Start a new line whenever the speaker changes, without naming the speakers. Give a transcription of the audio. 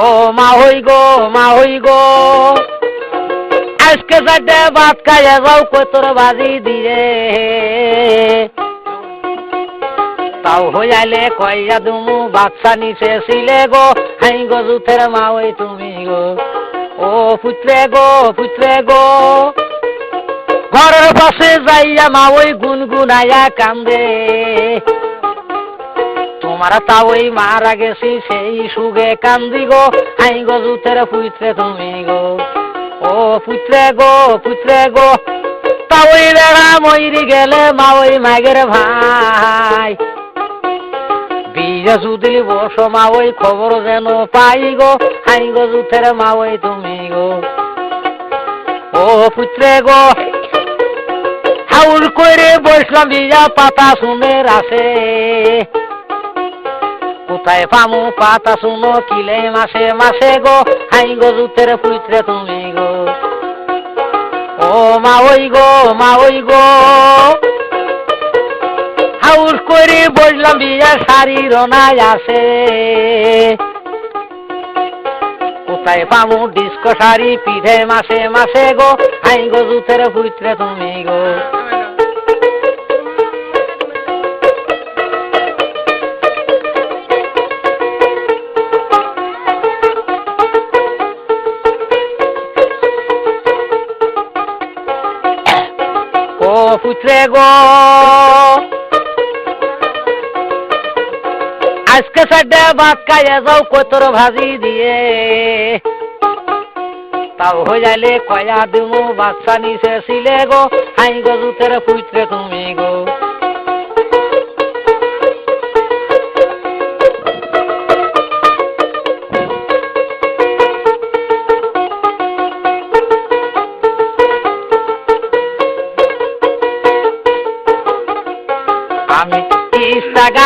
ও মা হই গো, মা হই গো, আজকে চারটে ভাত খাইয়া যাও কই তোর বাজি দিয়ে। তাও হইয়ালে কইয়া দুমু বাচ্চা নিচে ছিলে গো, হাই গো জুথের মা ওই তুমি গো। ও পুত্রে গো, পুত্রে গো, ঘরের পাশে যাইয়া মা ওই গুনগুনাইয়া কান্দে। তোমার তা ওই মারা গেছি সেই সুগে কান্দি গো, হাই গো জুথের পুত্রে তুমি গো। ও পুত্রে গো, পুত্রে গো, তা ওই বেড়া ময়রি গেলে মা ওই মাগের ভাই। বিয়ে সুদিলি বস মা ওই খবর যেন পাই গো, হাই গো জুথের মা ওই তুমি গো। ও পুত্রে গো, হাউল করে বসলাম বিয়া পাতা শুনের আছে। কোথায় পামু পাতা শুনো কিলে মাসে মাসে গো, হাই গো জুথের পুত্রে তুমি গো। ও মা ওই গো, মা ওই গো, হাউস করে বসলাম বিয়া শাড়ি রনায় আছে। কোথায় পামু ডিস্কো শাড়ি পিঠে মাসে মাসে গো, হাই গো জুথের পুত্রে তুমি গো। ও পুত্রে গো, আজকে চারটে ভাত খাইয়া যাও কই তোর ভাজি দিয়ে। তাও হইয়ালে কয়া দিমু বাচ্চা নিচে ছিলে গো, হাই গো জুথের পুত্রে তুমি গো। আমি ইস্তাগা